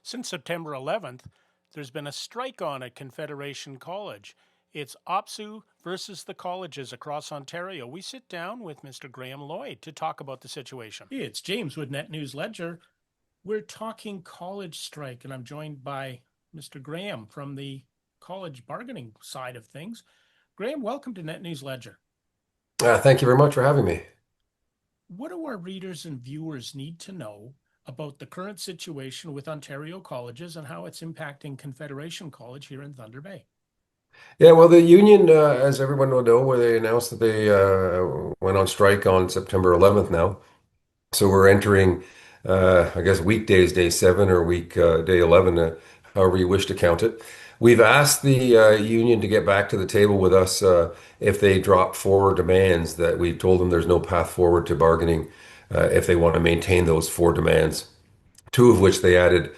Since September 11th, there's been a strike on at Confederation College. It's OPSEU versus the colleges across Ontario. We sit down with Mr. Graham Lloyd to talk about the situation. It's James with NetNewsLedger. We're talking college strike, and I'm joined by Mr. Graham from the college bargaining side of things. Graham, welcome to NetNewsLedger. Thank you very much for having me. What do our readers and viewers need to know about the current situation with Ontario colleges and how it's impacting Confederation College here in Thunder Bay? Yeah, well, the union, as everyone will know, where they announced that they went on strike on September 11th now. So we're entering, I guess, weekdays, day 7 or week day 11, however you wish to count it. We've asked the union to get back to the table with us if they drop 4 demands that we've told them there's no path forward to bargaining if they want to maintain those 4 demands. 2 of which they added,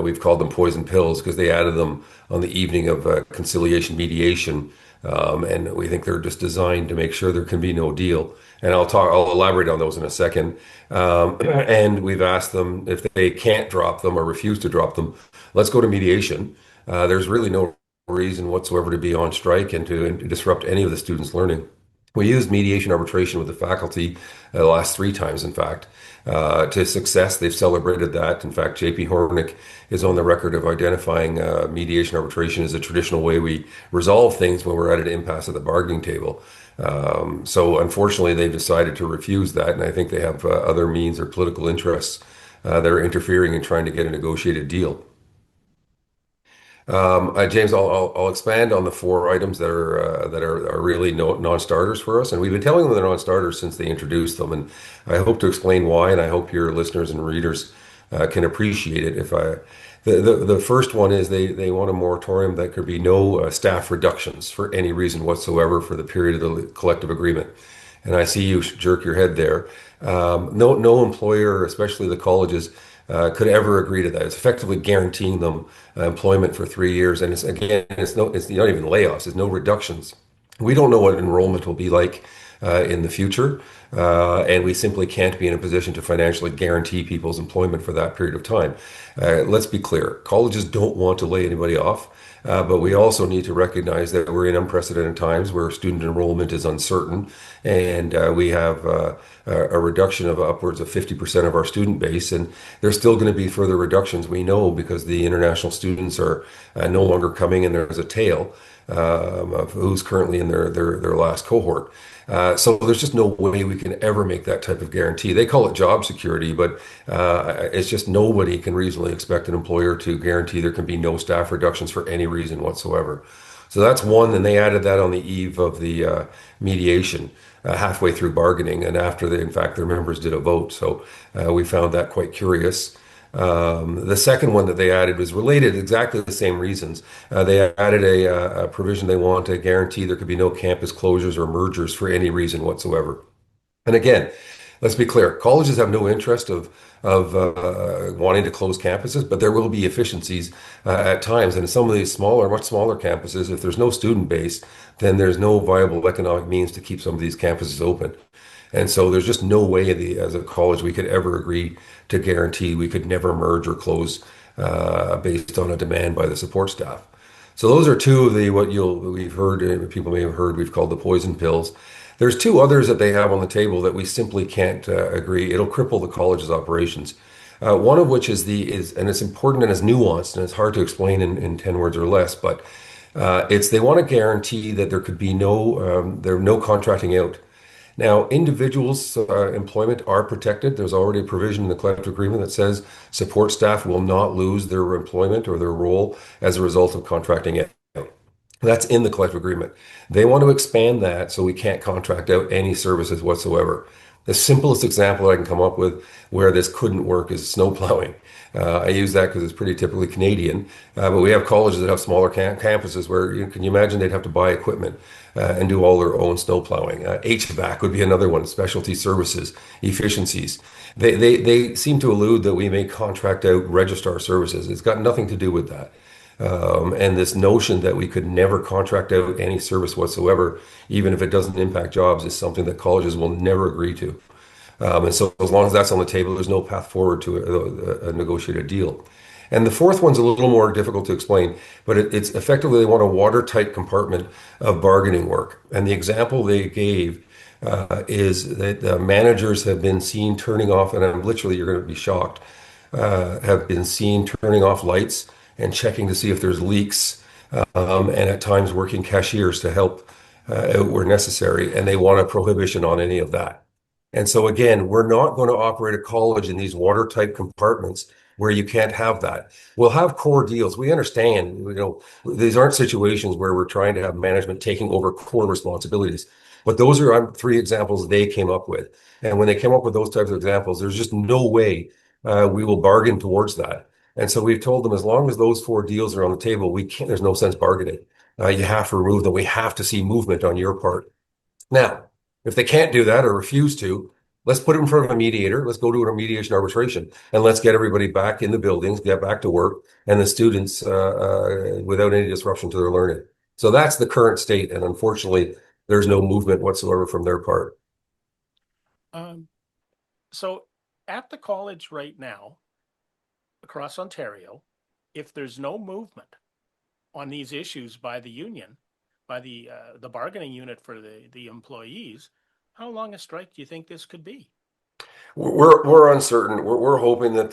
we've called them poison pills because they added them on the evening of conciliation mediation. And we think they're just designed to make sure there can be no deal. And I'll elaborate on those in a second. And we've asked them if they can't drop them or refuse to drop them, let's go to mediation. There's really no reason whatsoever to be on strike and to disrupt any of the students' learning. We used mediation arbitration with the faculty the last 3 times, in fact, to success. They've celebrated that. In fact, JP Hornick is on the record of identifying mediation arbitration as a traditional way we resolve things when we're at an impasse at the bargaining table. So unfortunately, they've decided to refuse that, and I think they have other means or political interests that are interfering in trying to get a negotiated deal. James, I'll expand on the 4 items that are really non-starters for us, and we've been telling them they're non-starters since they introduced them, and I hope to explain why, and I hope your listeners and readers can appreciate it. The first one is they want a moratorium that could be no staff reductions for any reason whatsoever for the period of the collective agreement. And I see you jerk your head there. No employer, especially the colleges, could ever agree to that. It's effectively guaranteeing them employment for 3 years, and it's not even layoffs. It's no reductions. We don't know what enrollment will be like in the future, and we simply can't be in a position to financially guarantee people's employment for that period of time. Let's be clear: colleges don't want to lay anybody off. But we also need to recognize that we're in unprecedented times where student enrollment is uncertain, and we have a reduction of upwards of 50% of our student base, and there's still going to be further reductions, we know, because the international students are no longer coming, and there's a tail of who's currently in their last cohort. So there's just no way we can ever make that type of guarantee. They call it job security, but it's just nobody can reasonably expect an employer to guarantee there can be no staff reductions for any reason whatsoever. So that's one, and they added that on the eve of the mediation, halfway through bargaining, and after in fact, their members did a vote. So we found that quite curious. The second one that they added was related exactly the same reasons. They added a provision they want to guarantee there could be no campus closures or mergers for any reason whatsoever. And again, let's be clear, colleges have no interest of wanting to close campuses, but there will be efficiencies at times. And some of these much smaller campuses, if there's no student base, then there's no viable economic means to keep some of these campuses open. And so there's just no way as a college we could ever agree to guarantee we could never merge or close based on a demand by the support staff. So those are 2 of the we've heard, people may have heard, we've called the poison pills. There's 2 others that they have on the table that we simply can't agree. It'll cripple the college's operations. One of which and it's important and it's nuanced and it's hard to explain in 10 words or less, but they want to guarantee that there could be no contracting out. Now, individuals' employment are protected. There's already a provision in the collective agreement that says support staff will not lose their employment or their role as a result of contracting out. That's in the collective agreement. They want to expand that so we can't contract out any services whatsoever. The simplest example I can come up with where this couldn't work is snow plowing. I use that because it's pretty typically Canadian, but we have colleges that have smaller campuses where can you imagine they'd have to buy equipment and do all their own snow plowing. HVAC would be another one, specialty services, efficiencies. They seem to allude that we may contract out registrar services. It's got nothing to do with that. And this notion that we could never contract out any service whatsoever, even if it doesn't impact jobs, is something that colleges will never agree to. And so as long as that's on the table, there's no path forward to a negotiated deal. And the fourth one's a little more difficult to explain, but it's effectively they want a watertight compartment of bargaining work. And the example they gave is that managers have been seen turning off, and I'm literally, you're going to be shocked, have been seen turning off lights and checking to see if there's leaks, and at times working cashiers to help out where necessary. And they want a prohibition on any of that. And so again, we're not going to operate a college in these watertight compartments where you can't have that. We'll have core deals. We understand, these aren't situations where we're trying to have management taking over core responsibilities. But those are three examples they came up with. And when they came up with those types of examples, there's just no way we will bargain towards that. And so we've told them as long as those four deals are on the table, we can't, there's no sense bargaining. You have to remove them. We have to see movement on your part. Now, if they can't do that or refuse to, let's put it in front of a mediator. Let's go to a mediation arbitration and let's get everybody back in the buildings, get back to work, and the students without any disruption to their learning. So that's the current state. And unfortunately, there's no movement whatsoever from their part. Um, so at the college right now, across Ontario, if there's no movement on these issues by the union, by the bargaining unit for the employees, how long a strike do you think this could be? We're uncertain. We're hoping that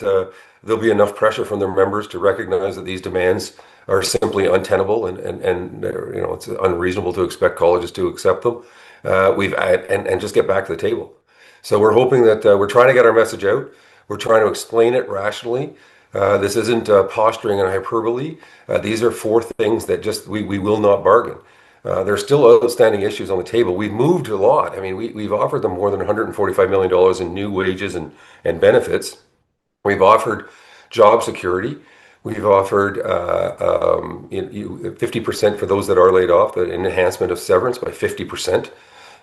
there'll be enough pressure from their members to recognize that these demands are simply untenable and it's unreasonable to expect colleges to accept them. And just get back to the table. So we're hoping that we're trying to get our message out. We're trying to explain it rationally. This isn't posturing and hyperbole. These are four things that just we will not bargain. There's still outstanding issues on the table. We've moved a lot. I mean, we've offered them more than $145 million in new wages and benefits. We've offered job security. We've offered 50% for those that are laid off, an enhancement of severance by 50%.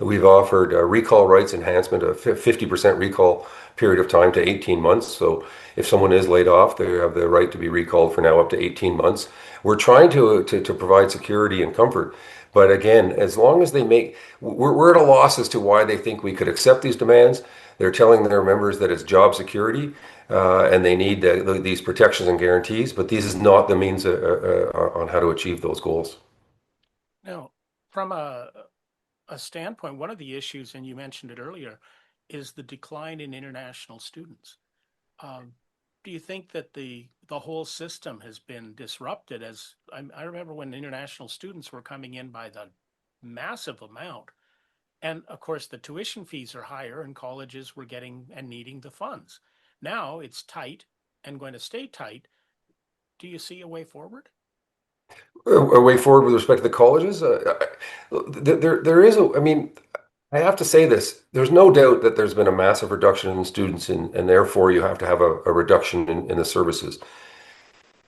We've offered recall rights enhancement, a 50% recall period of time to 18 months. So if someone is laid off, they have the right to be recalled for now up to 18 months. We're trying to provide security and comfort. But again, as long as we're at a loss as to why they think we could accept these demands. They're telling their members that it's job security and they need these protections and guarantees, but this is not the means on how to achieve those goals. Now, from a standpoint, one of the issues, and you mentioned it earlier, is the decline in international students. Um, do you think that the whole system has been disrupted? I remember when international students were coming in by the massive amount, and of course the tuition fees are higher, and colleges were getting and needing the funds. Now it's tight and going to stay tight. Do you see a way forward? A way forward with respect to the colleges? There is I mean, I have to say this. There's no doubt that there's been a massive reduction in students, and therefore you have to have a reduction in the services.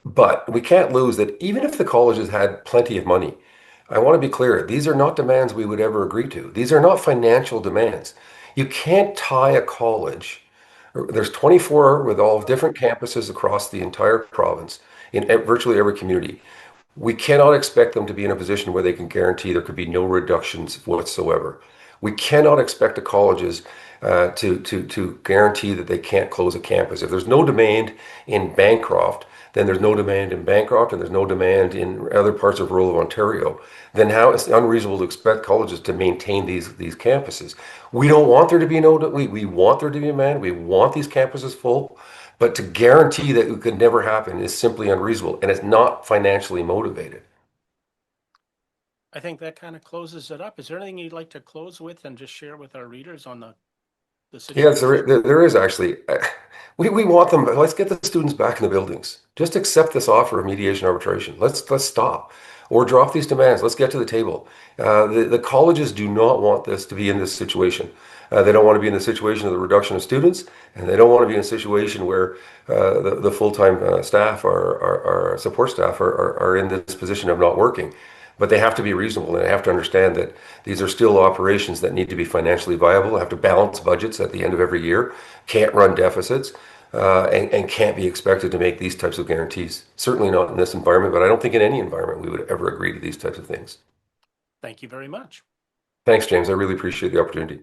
But we can't lose that even if the colleges had plenty of money, I want to be clear, these are not demands we would ever agree to. These are not financial demands. You can't tie a college. There's 24 with all different campuses across the entire province in virtually every community. We cannot expect them to be in a position where they can guarantee there could be no reductions whatsoever. We cannot expect the colleges to guarantee that they can't close a campus. If there's no demand in Bancroft, then there's no demand in Bancroft and there's no demand in other parts of rural Ontario. Then how it's unreasonable to expect colleges to maintain these campuses. We don't want there to be we want there to be demand. We want these campuses full. But to guarantee that it could never happen is simply unreasonable, and it's not financially motivated. I think that kind of closes it up. Is there anything you'd like to close with and just share with our readers on the Yes, situation? there is actually. We want them. Let's get the students back in the buildings. Just accept this offer of mediation arbitration. Let's stop or drop these demands. Let's get to the table. The colleges do not want this to be in this situation. They don't want to be in the situation of the reduction of students, and they don't want to be in a situation where the full-time staff or support staff are in this position of not working. But they have to be reasonable and they have to understand that these are still operations that need to be financially viable, have to balance budgets at the end of every year, can't run deficits, and can't be expected to make these types of guarantees. Certainly not in this environment, but I don't think in any environment we would ever agree to these types of things. Thank you very much. Thanks, James. I really appreciate the opportunity.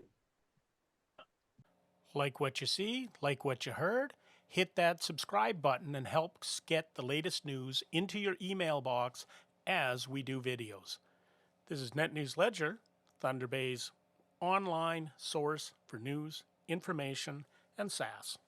Like what you see, like what you heard. hit that subscribe button and help get the latest news into your email box as we do videos. This is NetNewsLedger, Thunder Bay's online source for news, information, and SaaS.